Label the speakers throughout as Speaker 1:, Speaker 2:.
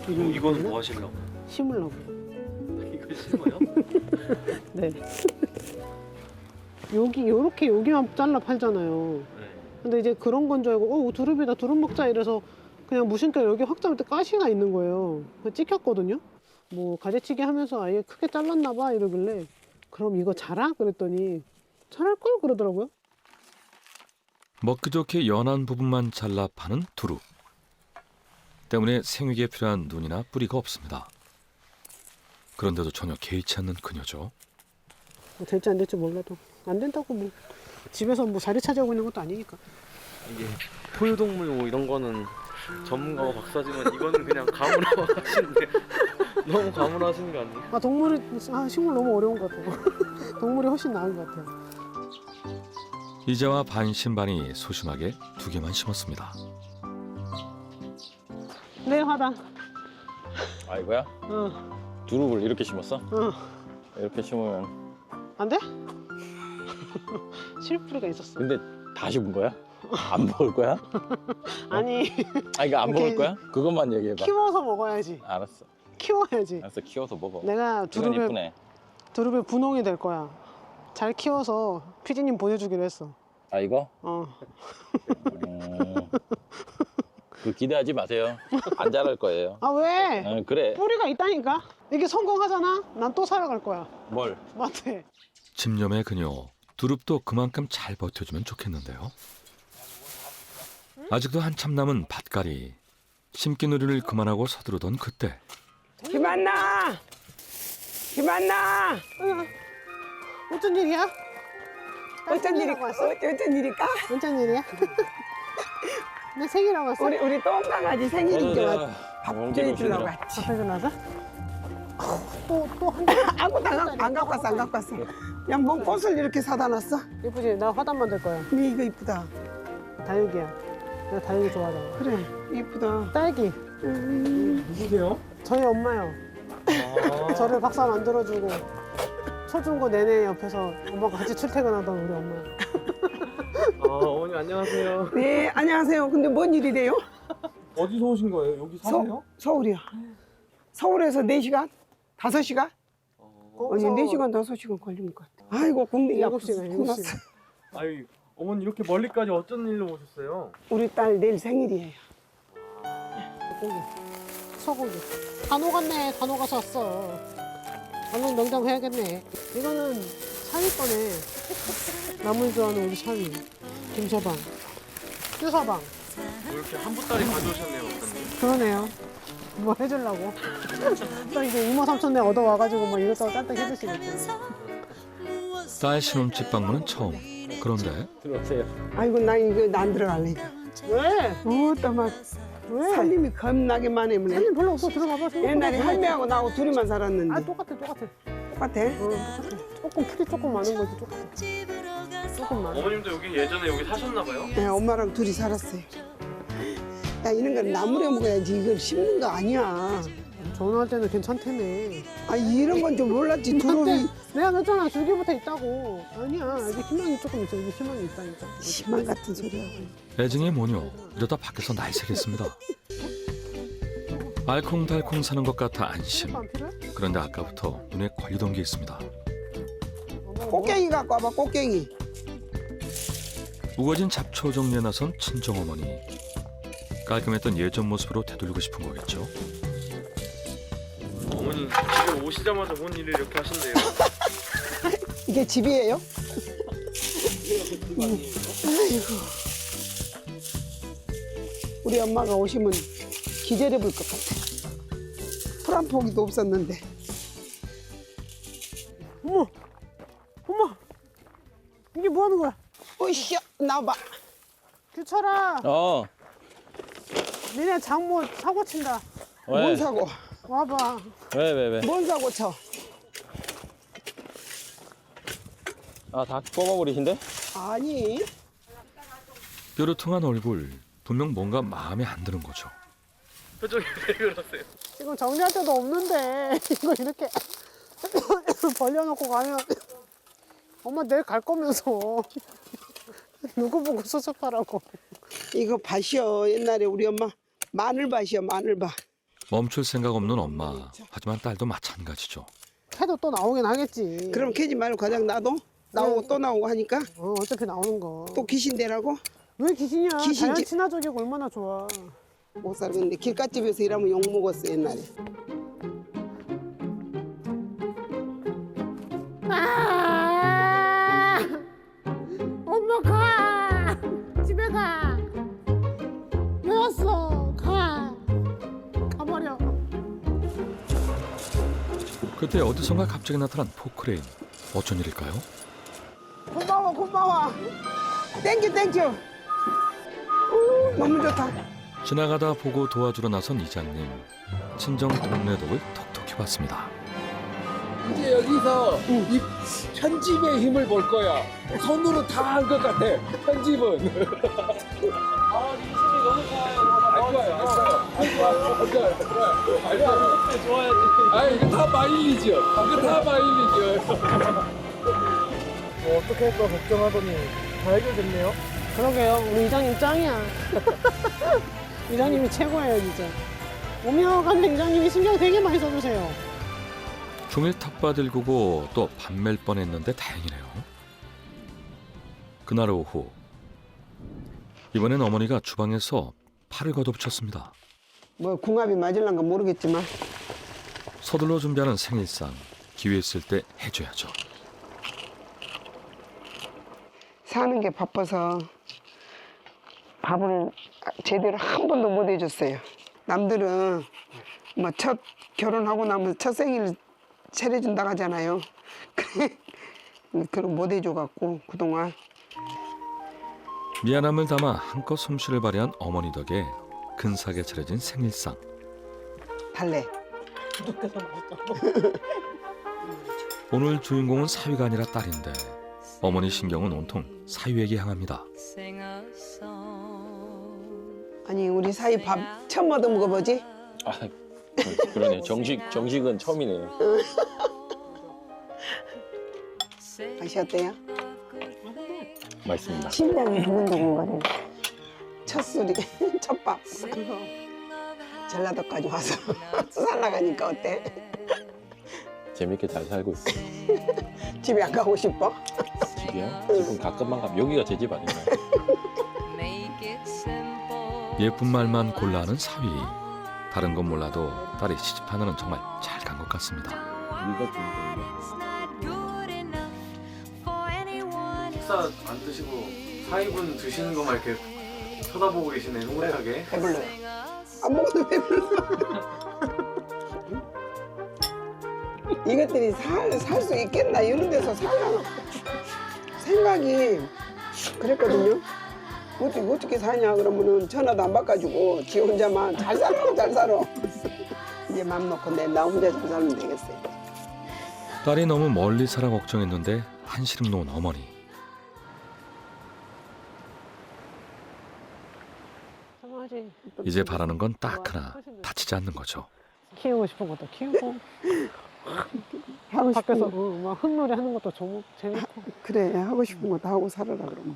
Speaker 1: 이거는 뭐 하시려고?
Speaker 2: 심으려고.
Speaker 1: 이거 심어요?
Speaker 2: 네. 여기만 잘라 팔잖아요.
Speaker 1: 네.
Speaker 2: 근데 이제 그런 건 줄 알고 두릅이다, 두릅 먹자 이래서 그냥 무심결 여기 확 잡을 때 가시가 있는 거예요. 그래서 찍혔거든요. 뭐 가지치기 하면서 아예 크게 잘랐나 봐 이러길래 그럼 이거 자라? 그랬더니 자랄 걸 그러더라고요.
Speaker 3: 먹기 좋게 연한 부분만 잘라 파는 두릅. 때문에 생육에 필요한 눈이나 뿌리가 없습니다. 그런데도 전혀 개의치 않는 그녀죠.
Speaker 2: 뭐 될지 안 될지 몰라도 안 된다고 뭐 집에서 뭐 자리 차지하고 있는 것도 아니니까.
Speaker 1: 이게 포유동물 뭐 이런 거는 전문가와 박사지만 이거는 그냥 감으로 하시는데 너무 감으로 하시는 거 아니에요?
Speaker 2: 식물 너무 어려운 것 같아요. 동물이 훨씬 나은 것 같아요.
Speaker 3: 이제와 반신반의 소심하게 2개만 심었습니다.
Speaker 2: 네, 화단.
Speaker 4: 아 이거야? 두릅을 이렇게 심었어? 이렇게 심으면
Speaker 2: 안 돼? 실뿌리가 있었어.
Speaker 4: 근데 다 심은 거야? 안 먹을 거야?
Speaker 2: 아니,
Speaker 4: 아 이거 안
Speaker 2: 이렇게
Speaker 4: 먹을 거야? 그것만 얘기해봐.
Speaker 2: 키워서 먹어야지.
Speaker 4: 알았어.
Speaker 2: 키워야지.
Speaker 4: 알았어 키워서 먹어.
Speaker 2: 내가
Speaker 4: 이건 이쁘네.
Speaker 2: 두릅의 분홍이 될 거야. 잘 키워서 피디님 보내주기로 했어.
Speaker 4: 아 이거? 그 기대하지 마세요. 안 자랄 거예요.
Speaker 2: 아, 왜?
Speaker 4: 그래.
Speaker 2: 뿌리가 있다니까? 이게 성공하잖아? 난 또 사러 갈 거야.
Speaker 4: 뭘?
Speaker 2: 마트에.
Speaker 3: 집념의 그녀, 두릅도 그만큼 잘 버텨주면 좋겠는데요. 아직도 한참 남은 밭갈이. 심기놀이를 그만하고 서두르던 그때
Speaker 5: 김한나! 김한나!
Speaker 2: 어쩐 일이야?
Speaker 5: 어쩐 일이
Speaker 2: 왔어?
Speaker 5: 어쩐 일일까?
Speaker 2: 어쩐 일이야? 내 생일하고 왔어?
Speaker 5: 우리 똥강아지 생일인데
Speaker 4: 어,
Speaker 5: 밥
Speaker 4: 옮기러
Speaker 5: 해주려고
Speaker 4: 오시더라.
Speaker 5: 왔지.
Speaker 2: 밥해 주나서? 또한 개.
Speaker 5: 아무도 안 갖고 왔어, 안 갖고 왔어. 그냥 뭔 꽃을 이렇게 사다 놨어?
Speaker 2: 예쁘지? 나 화단 만들 거야.
Speaker 5: 근데 이거 이쁘다.
Speaker 2: 다육이야. 내가 다육이 좋아하잖아.
Speaker 5: 그래, 이쁘다.
Speaker 2: 딸기.
Speaker 1: 누구세요?
Speaker 2: 저희 엄마요. 저를 박사 만들어주고 초중고 내내 옆에서 엄마가 같이 출퇴근하던 우리 엄마.
Speaker 1: 어머니 안녕하세요.
Speaker 5: 네, 안녕하세요. 근데 뭔 일이래요?
Speaker 1: 어디서 오신 거예요? 여기 사세요?
Speaker 5: 서울이요. 서울에서 4시간? 5시간? 아니, 4시간, 5시간 걸리는 것 같아. 아이고, 공들이 아파서
Speaker 2: 7시간,
Speaker 5: 끝났어.
Speaker 2: 7시간.
Speaker 1: 아유 어머니 이렇게 멀리까지 어쩐 일로 오셨어요?
Speaker 5: 우리 딸 내일 생일이에요.
Speaker 2: 고기. 소고기. 다 녹았네. 다 녹아서 왔어. 얼른 냉장해야겠네. 이거는 샤위 거네. 나물 좋아하는 우리 샤위. 김서방. 쭈서방.
Speaker 1: 뭐 이렇게 한 보따리 가져오셨네요, 박사님.
Speaker 2: 그러네요. 뭐 해주려고. 또 이제 이모 삼촌네 얻어와가지고 뭐 이것저것 짠뜩 해주시겠죠.
Speaker 3: 딸 신혼집 방문은 처음. 그런데
Speaker 4: 들어오세요.
Speaker 5: 아이고, 나 이거 안 들어갈래, 이거.
Speaker 2: 왜?
Speaker 5: 또 막
Speaker 2: 왜?
Speaker 5: 살림이 겁나게 많이 오네.
Speaker 2: 살림 별로 없어. 들어가봐.
Speaker 5: 옛날에 할매하고 나하고 둘이만 살았는데.
Speaker 2: 아, 똑같아.
Speaker 5: 똑같아?
Speaker 2: 똑같아. 조금 풀이 조금 많은 거지. 똑같아. 조금 많아.
Speaker 1: 어머님도 여기 예전에 여기 사셨나 봐요?
Speaker 5: 네, 엄마랑 둘이 살았어요. 야, 이런 건 나무래 먹어야지. 이걸 심는 거 아니야.
Speaker 2: 전화할 때는 괜찮다며.
Speaker 5: 아, 이런 건 좀 몰랐지. 두릅이
Speaker 2: 내가 그랬잖아. 줄기부터 있다고. 아니야. 이게 희망이 조금 있어. 이게 희망이 있다니까.
Speaker 5: 희망 같은 소리하고.
Speaker 3: 애증의 모녀. 이러다 밖에서 날새겠습니다. 알콩달콩 사는 것 같아 안심.
Speaker 2: 안 필요해?
Speaker 3: 그런데 아까부터 눈에 걸리던 게 있습니다.
Speaker 5: 꽃갱이 갖고 와봐, 꽃갱이.
Speaker 3: 우거진 잡초 정리에 나선 친정어머니. 깔끔했던 예전 모습으로 되돌리고 싶은 거겠죠.
Speaker 1: 어머니 집에 오시자마자 뭔 일을 이렇게 하신대요?
Speaker 5: 이게 집이에요? 아이고. 우리 엄마가 오시면 기절해 볼 것 같아. 풀 한 포기도 없었는데.
Speaker 2: 어머! 이게 뭐 하는 거야?
Speaker 5: 으쌰, 나와봐.
Speaker 2: 규철아! 니네 장모 사고 친다.
Speaker 5: 뭔 사고?
Speaker 2: 와봐.
Speaker 4: 왜?
Speaker 5: 뭔 사고 쳐?
Speaker 4: 아 다 뽑아버리신데?
Speaker 5: 아니.
Speaker 3: 뾰루통한 얼굴. 분명 뭔가 마음에 안 드는 거죠.
Speaker 1: 표정이 왜 그러세요?
Speaker 2: 지금 정리할 데도 없는데 이거 이렇게 벌려놓고 가면 엄마 내일 갈 거면서 누구 보고 수습하라고.
Speaker 5: 이거 밭이요. 옛날에 우리 엄마 마늘밭이요, 마늘밭.
Speaker 3: 멈출 생각 없는 엄마. 하지만 딸도 마찬가지죠.
Speaker 2: 캐도 또 나오긴 하겠지.
Speaker 5: 그럼 캐지 말고 가장 놔둬. 나오고 또 나오고 하니까
Speaker 2: 어차피 나오는 거.
Speaker 5: 또 귀신 되라고
Speaker 2: 왜 귀신이야?
Speaker 5: 귀신
Speaker 2: 자연
Speaker 5: 지-
Speaker 2: 친화적이고 얼마나 좋아.
Speaker 5: 못 살겠는데 길가집에서 일하면 욕 먹었어 옛날에.
Speaker 2: 엄마 가. 집에 가. 왜 왔어? 가. 가버려.
Speaker 3: 그때 어디선가 갑자기 나타난 포크레인. 어쩐 일일까요?
Speaker 5: 고마워 고마워. 땡큐 땡큐. 너무 좋다.
Speaker 3: 지나가다 보고 도와주러 나선 이장님. 친정 동네 덕을 톡톡히 봤습니다.
Speaker 6: 이제 여기서 이 편집의 힘을 볼 거야. 손으로 다 한 것 같아. 편집은.
Speaker 1: 아, 인심이 너무 좋아요.
Speaker 6: 알 거야, 알 거야.
Speaker 1: 그때 좋아야지.
Speaker 6: 아, 이거 다 마일리죠. 이거 다 마일리죠.
Speaker 1: 어떻게 할까 걱정하더니 다 해결됐네요.
Speaker 2: 그러게요. 우리 이장님 짱이야. 이장님이 최고예요, 진짜. 오며 가는 이장님이 신경 되게 많이 써주세요.
Speaker 3: 종일 텃밭 일구고 또 밥 맬 뻔했는데 다행이네요. 그날 오후 이번엔 어머니가 주방에서 팔을 걷어붙였습니다.
Speaker 5: 뭐 궁합이 맞을란가 모르겠지만
Speaker 3: 서둘러 준비하는 생일상 기회 있을 때 해줘야죠.
Speaker 5: 사는 게 바빠서 밥을 제대로 한 번도 못 해줬어요. 남들은 뭐 첫 결혼하고 나면 첫 생일 차려준다고 하잖아요. 그래 그걸 못 해줘갖고 그동안
Speaker 3: 미안함을 담아 한껏 솜씨를 발휘한 어머니 덕에 근사하게 차려진 생일상.
Speaker 5: 달래.
Speaker 3: 오늘 주인공은 사위가 아니라 딸인데 어머니 신경은 온통 사위에게 향합니다.
Speaker 5: 아니 우리 사이 밥 처음 얻어 먹어보지?
Speaker 4: 아, 그러네. 정식은 처음이네.
Speaker 5: 맛이 어때요?
Speaker 4: 맛있습니다.
Speaker 5: 심장이 두근두근거리네. 첫 술이 첫밥. 전라도까지 와서 살아가니까 어때?
Speaker 4: 재밌게 잘 살고 있어.
Speaker 5: 집에 안 가고 싶어?
Speaker 4: 집이요? 지금 가끔만 가면 여기가 제 집 아닌가요?
Speaker 3: 예쁜 말만 골라 하는 사위. 다른 건 몰라도 딸이 시집 하나는 정말 잘 간 것 같습니다.
Speaker 4: 이거 중요한데.
Speaker 1: 식사 안 드시고 사위분 드시는 것만 이렇게 쳐다보고 계시네, 흐뭇하게.
Speaker 5: 배불러요. 안 먹어도 배불러. 이것들이 살 수 있겠나 이런 데서 살려나 생각이 그랬거든요. 어떻게 사냐 그러면은 전화도 안 바꿔주고 지 혼자만 잘 살아. 이제 맘 놓고 나 혼자 잘 살면 되겠어요.
Speaker 3: 딸이 너무 멀리 살아 걱정했는데 한시름 놓은 어머니. 이제 바라는 건 딱 하나, 다치지 않는 거죠.
Speaker 2: 키우고 싶은 것도 키우고
Speaker 5: 하고 싶은
Speaker 2: 밖에서
Speaker 5: 거
Speaker 2: 막 흙놀이 하는 것도 재밌고.
Speaker 5: 그래 하고 싶은 거 다 하고 살아라 그러면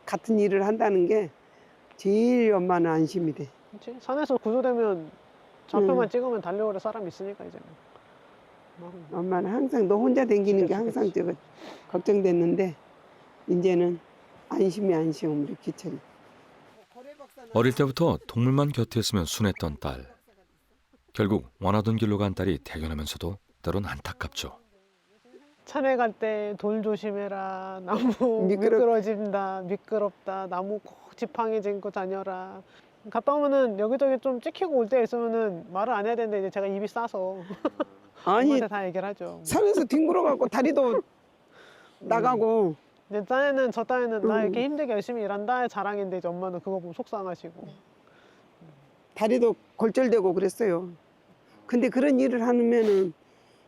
Speaker 5: 같은 일을 한다는 게 제일 엄마는 안심이 돼.
Speaker 2: 그렇지? 산에서 구조되면 좌표만 찍으면 달려오는 사람이 있으니까 이제는.
Speaker 5: 엄마는 항상 너 혼자 댕기는 게 항상 저거 걱정됐는데 이제는 안심이 우리 기철이.
Speaker 3: 어릴 때부터 동물만 곁에 있으면 순했던 딸. 결국 원하던 길로 간 딸이 대견하면서도 때론 안타깝죠.
Speaker 2: 산에 갈 때 돌 조심해라. 나무 미끄러진다. 미끄럽다. 나무 꼭 지팡이 짚고 다녀라. 갔다 오면은 여기저기 좀 찍히고 올 때 있으면은 말을 안 해야 되는데 이제 제가 입이 싸서
Speaker 5: 아니
Speaker 2: 엄마한테 다 얘기를 하죠.
Speaker 5: 산에서 뒹굴어 갖고 다리도 나가고
Speaker 2: 이제 딴에는 저 딴에는 나 이렇게 힘들게 열심히 일한다의 자랑인데 이제 엄마는 그거 보고 속상하시고.
Speaker 5: 다리도 골절되고 그랬어요. 근데 그런 일을 하면은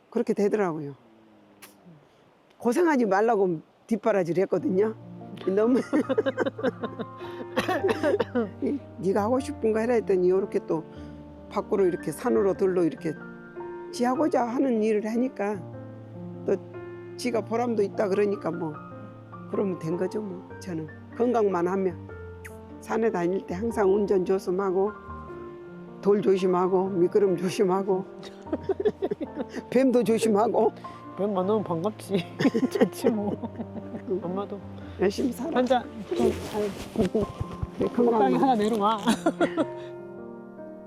Speaker 5: 그렇게 되더라고요. 고생하지 말라고 뒷바라지를 했거든요. 너무 네가 하고 싶은 거 해라 했더니 이렇게 또 밖으로 이렇게 산으로 들로 이렇게 지 하고자 하는 일을 하니까 또 지가 보람도 있다 그러니까 뭐 그러면 된 거죠 뭐. 저는 건강만 하면 산에 다닐 때 항상 운전 조심하고 돌 조심하고 미끄럼 조심하고 뱀도 조심하고
Speaker 2: 뱀 만나면 반갑지. 좋지 뭐. 엄마도
Speaker 5: 열심히 살아.
Speaker 2: 한잔 좀잘 건강히
Speaker 5: 건강.
Speaker 2: 하나 내려와.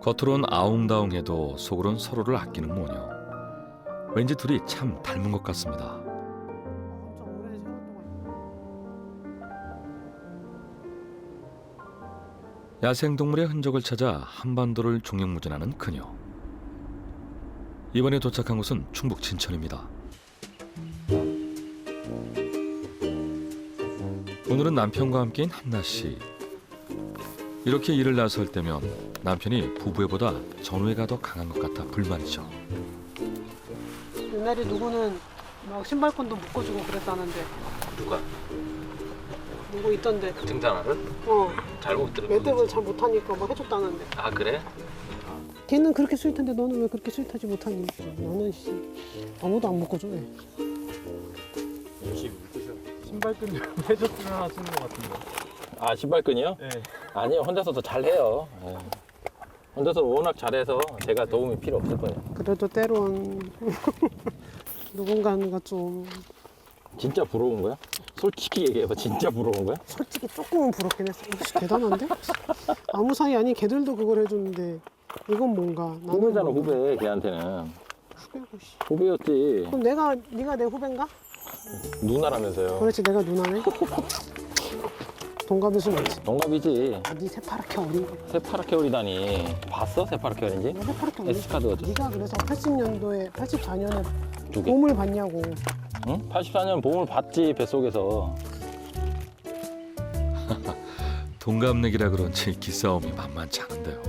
Speaker 3: 겉으론 아웅다웅해도 속으론 서로를 아끼는 모녀. 왠지 둘이 참 닮은 것 같습니다. 야생동물의 흔적을 찾아 한반도를 종횡무진하는 그녀. 이번에 도착한 곳은 충북 진천입니다. 오늘은 남편과 함께인 한나 씨. 이렇게 일을 나설 때면 남편이 부부애보다 전우애가 더 강한 것 같아 불만이죠.
Speaker 2: 옛날에 누구는 막 신발끈도 묶어주고 그랬다는데.
Speaker 1: 누가?
Speaker 2: 누구 있던데.
Speaker 1: 등산화를? 잘못 들은
Speaker 2: 매듭을 잘 못하니까 막 해줬다는데.
Speaker 1: 아 그래?
Speaker 2: 걔는 그렇게 스윗한데 너는 왜 그렇게 스윗하지 못하니? 나는 씨 아무도 안 묶어줘. 왜?
Speaker 1: 열심히 묶으셔. 신발끈 해줬으면 하시는 것 같은데.
Speaker 4: 아 신발끈이요?
Speaker 1: 네.
Speaker 4: 아니요 혼자서도 잘해요. 예. 혼자서 워낙 잘해서 제가 도움이 필요 없을 거예요.
Speaker 2: 그래도 때론 누군가가 좀
Speaker 4: 진짜 부러운 거야? 솔직히 얘기해봐. 진짜 부러운 거야?
Speaker 2: 솔직히 조금은 부럽긴 했어. 씨, 대단한데? 아무 사이 아닌 걔들도 그걸 해주는데 이건 뭔가 나는
Speaker 4: 후배잖아
Speaker 2: 뭔가.
Speaker 4: 후배 걔한테는.
Speaker 2: 후배고 씨.
Speaker 4: 후배였지.
Speaker 2: 그럼 네가 내 후배인가?
Speaker 4: 누나라면서요.
Speaker 2: 그렇지 내가 누나네. 동갑일 순 없지.
Speaker 4: 동갑이지.
Speaker 2: 아, 네 새파랗게 어린 거.
Speaker 4: 새파랗게 어리다니. 봤어? 새파랗게 어린지?
Speaker 2: 너 새파랗게 어린
Speaker 4: S카드 어쩌
Speaker 2: 네가 그래서 80년도에 84년에
Speaker 4: 두 개.
Speaker 2: 봄을 봤냐고.
Speaker 4: 응? 84년 봄을 봤지 뱃속에서.
Speaker 3: 동갑내기라 그런지 기싸움이 만만치 않은데요.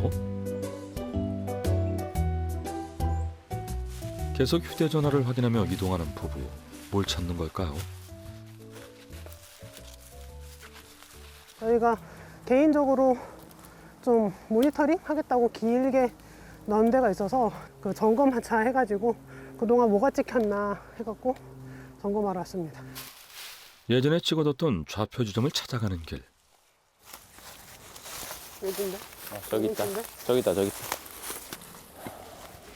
Speaker 3: 계속 휴대전화를 확인하며 이동하는 부부. 뭘 찾는 걸까요?
Speaker 2: 저희가 개인적으로 좀 모니터링 하겠다고 길게 넣은 데가 있어서 그 점검차 해가지고 그동안 뭐가 찍혔나 해갖고 점검하러 왔습니다.
Speaker 3: 예전에 찍어뒀던 좌표 지점을 찾아가는 길.
Speaker 2: 여긴데?
Speaker 4: 저기 있다.
Speaker 2: 있는데?
Speaker 4: 저기 있다. 저기 있다.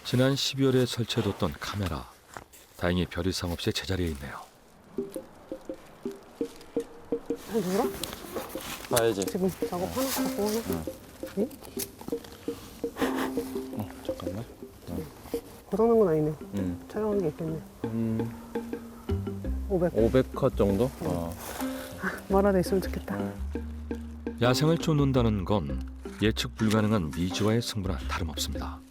Speaker 3: 지난 12월에 설치해뒀던 카메라. 다행히 별 이상 없이 제자리에 있네요.
Speaker 2: 잘 눌러?
Speaker 4: 봐야지.
Speaker 2: 지금 작업하나? 갖고 오나?
Speaker 4: 잠깐만.
Speaker 2: 고장난 건 아니네.
Speaker 4: 응.
Speaker 2: 촬영한 게 있겠네. 500.
Speaker 4: 500컷 정도?
Speaker 2: 말하다 있으면 좋겠다.
Speaker 3: 야생을 쫓는다는 건 예측 불가능한 미지와의 승부나 다름없습니다.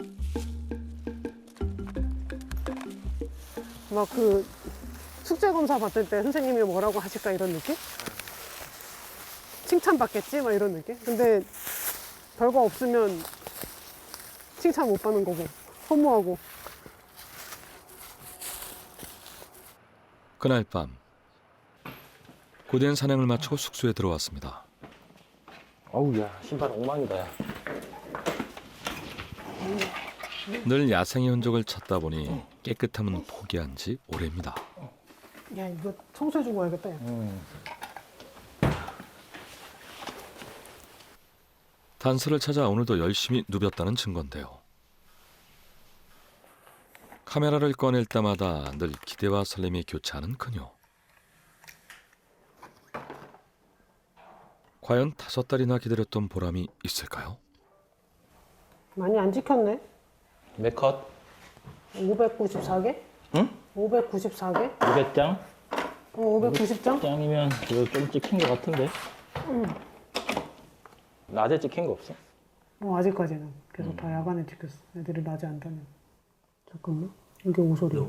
Speaker 2: 막 그 숙제 검사 받을 때 선생님이 뭐라고 하실까 이런 느낌? 칭찬받겠지? 막 이런 느낌? 근데 별거 없으면 칭찬 못 받는 거고 허무하고.
Speaker 3: 그날 밤 고된 사냥을 마치고 숙소에 들어왔습니다.
Speaker 4: 어우 야 신발 엉망이다. 야.
Speaker 3: 늘 야생의 흔적을 찾다 보니 깨끗함은 포기한 지 오래입니다.
Speaker 2: 야 이거 청소해주고 와야겠다. 야.
Speaker 3: 단서를 찾아 오늘도 열심히 누볐다는 증거인데요. 카메라를 꺼낼 때마다 늘 기대와 설렘이 교차하는 그녀. 과연 5달이나 기다렸던 보람이 있을까요?
Speaker 2: 많이 안 찍혔네.
Speaker 4: 몇 컷?
Speaker 2: 594개?
Speaker 4: 응?
Speaker 2: 594개?
Speaker 4: 200장?
Speaker 2: 590장?
Speaker 4: 장이면 그래도 좀 찍힌 것 같은데. 낮에 찍힌 거 없어?
Speaker 2: 아직까지는 계속 다 야간에 찍혔어. 애들이 낮에 안 다녀. 잠깐만. 이게 오소리야.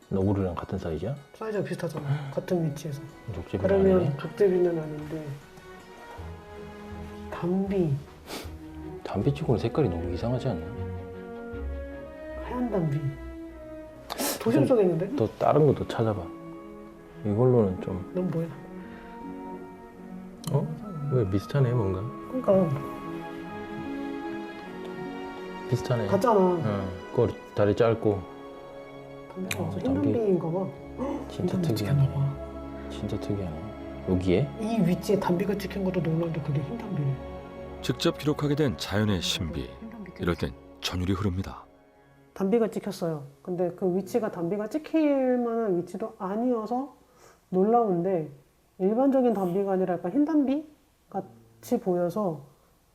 Speaker 4: 너구리랑 같은 사이즈야?
Speaker 2: 사이즈가 비슷하잖아. 같은 위치에서.
Speaker 4: 족집이
Speaker 2: 그러면
Speaker 4: 아니네.
Speaker 2: 족제비는 아닌데 담비,
Speaker 4: 담비 치고는 색깔이 너무 이상하지 않나?
Speaker 2: 하얀 담비. 도심 속에 있는데?
Speaker 4: 또 다른 것도 찾아봐. 이걸로는 좀
Speaker 2: 넌 뭐야?
Speaker 4: 왜 비슷하네 뭔가?
Speaker 2: 그러니까
Speaker 4: 비슷하네.
Speaker 2: 같잖아.
Speaker 4: 응. 꼬리 다리 짧고
Speaker 2: 담비가 없어.
Speaker 4: 담비.
Speaker 2: 흰담비인가 봐.
Speaker 4: 진짜
Speaker 2: 인터넷
Speaker 4: 특이하네.
Speaker 2: 찍혔나 봐.
Speaker 4: 진짜 특이하네. 여기에?
Speaker 2: 이 위치에 담비가 찍힌 것도 놀라운데 그게 흰 담비래.
Speaker 3: 직접 기록하게 된 자연의 신비. 이럴 땐 전율이 흐릅니다.
Speaker 2: 담비가 찍혔어요. 근데 그 위치가 담비가 찍힐 만한 위치도 아니어서 놀라운데 일반적인 담비가 아니라 약간 흰 담비 같이 보여서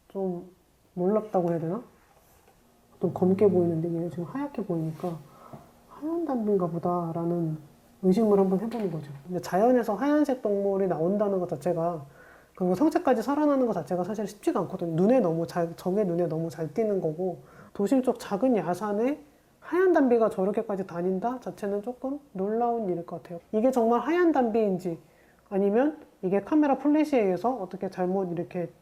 Speaker 2: 좀 놀랍다고 해야 되나? 좀 검게 보이는데 얘는 지금 하얗게 보이니까 하얀 담비인가 보다라는 의심을 한번 해보는 거죠. 근데 자연에서 하얀색 동물이 나온다는 것 자체가 그리고 성체까지 살아나는 것 자체가 사실 쉽지가 않거든요. 적의 눈에 너무 잘 띄는 거고 도심 쪽 작은 야산에 하얀 담비가 저렇게까지 다닌다 자체는 조금 놀라운 일일 것 같아요. 이게 정말 하얀 담비인지 아니면 이게 카메라 플래시에 의해서 어떻게 잘못 이렇게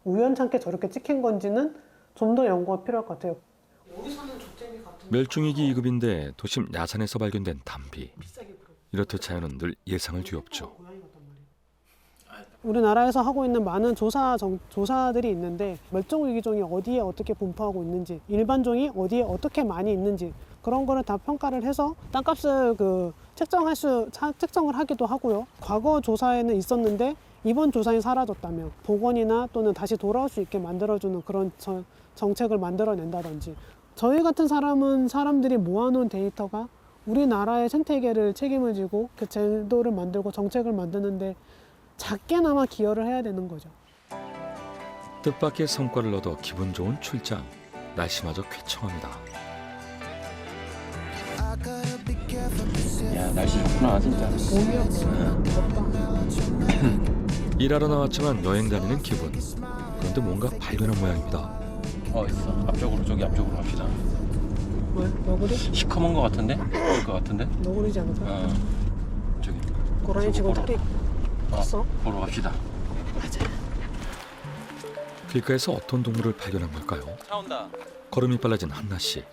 Speaker 2: 우연찮게 저렇게 찍힌 건지는 좀 더 연구가 필요할 것 같아요.
Speaker 3: 멸종위기 2급인데 도심 야산에서 발견된 담비. 이렇듯 자연은 늘 예상을 뒤엎죠.
Speaker 2: 우리나라에서 하고 있는 많은 조사들이 있는데 멸종위기종이 어디에 어떻게 분포하고 있는지 일반종이 어디에 어떻게 많이 있는지 그런 거를 다 평가를 해서 땅값을 책정을 하기도 하고요. 과거 조사에는 있었는데 이번 조사에 사라졌다면 복원이나 또는 다시 돌아올 수 있게 만들어주는 그런 정책을 만들어낸다든지 저희 같은 사람들이 모아놓은 데이터가 우리나라의 생태계를 책임을 지고 그 제도를 만들고 정책을 만드는데 작게나마 기여를 해야 되는 거죠.
Speaker 3: 뜻밖의 성과를 얻어 기분 좋은 출장. 날씨마저 쾌청합니다.
Speaker 4: 야, 날씨 좋구나, 진짜.
Speaker 3: 일하러 나왔지만 여행 다니는 기분. 그런데 뭔가 발견한 모양입니다.
Speaker 4: 있어. 앞쪽으로, 저기 앞쪽으로 갑시다.
Speaker 2: 왜? 너구리?
Speaker 4: 시커먼 거 같은데? 보일 거 같은데?
Speaker 2: 너구리지 않을까?
Speaker 4: 저기.
Speaker 2: 고라니 지금
Speaker 4: 보러.
Speaker 2: 털이 컸어?
Speaker 4: 보러 갑시다.
Speaker 3: 길가에서 어떤 동물을 발견한 걸까요?
Speaker 4: 차 온다.
Speaker 3: 걸음이 빨라진 한나 씨.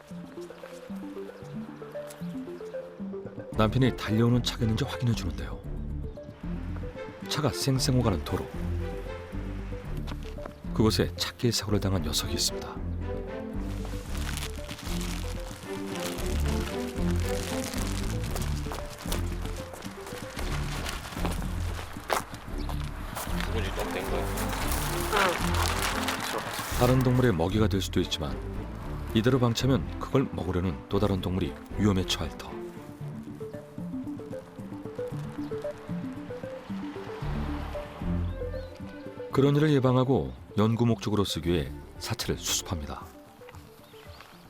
Speaker 3: 남편이 달려오는 차가 있는지 확인해 주는데요. 차가 쌩쌩 오가는 도로. 그곳에 차끼리 사고를 당한 녀석이 있습니다.
Speaker 4: 죽은 지 좀 된 거야.
Speaker 3: 다른 동물의 먹이가 될 수도 있지만 이대로 방치하면 그걸 먹으려는 또 다른 동물이 위험에 처할 터. 그런 일을 예방하고 연구 목적으로 쓰기 위해 사체를 수습합니다.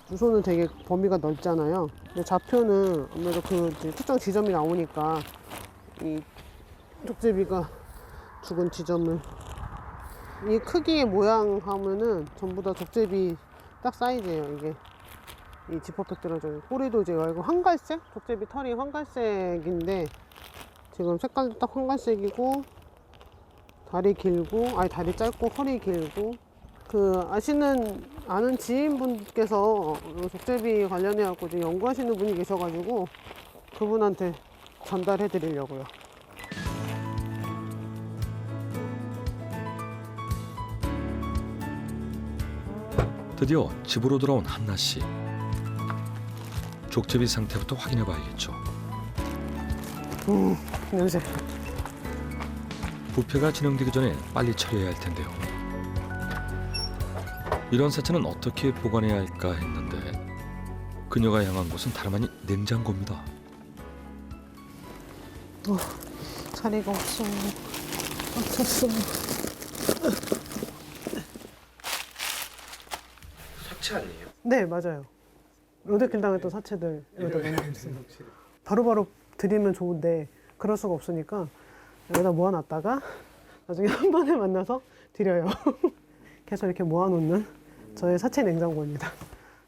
Speaker 2: 주소는 되게 범위가 넓잖아요. 근데 좌표는 아무래도 그 특정 지점이 나오니까 이 족제비가 죽은 지점을 이 크기의 모양 하면은 전부 다 족제비 딱 사이즈예요. 이게 이 지퍼백 들어져 꼬리도 이제 이거 황갈색? 족제비 털이 황갈색인데 지금 색깔도 딱 황갈색이고 다리 길고 다리 짧고 허리 길고 그 아는 지인분께서 족제비 관련해 갖고 이제 연구하시는 분이 계셔가지고 그분한테 전달해 드리려고요.
Speaker 3: 드디어 집으로 돌아온 한나 씨. 족제비 상태부터 확인해 봐야겠죠.
Speaker 2: 냄새.
Speaker 3: 부패가 진행되기 전에 빨리 처리해야 할 텐데요. 이런 사체는 어떻게 보관해야 할까 했는데 그녀가 향한 곳은 다름 아닌 냉장고입니다.
Speaker 2: 자리가 없어. 갇혔어.
Speaker 1: 사치 아니에요?
Speaker 2: 네, 맞아요. 로드킬 당했던 사체들 여기다 넣어놨어요. 바로바로 드리면 좋은데 그럴 수가 없으니까 여기다 모아놨다가 나중에 한 번에 만나서 드려요. 계속 이렇게 모아놓는 저의 사체 냉장고입니다.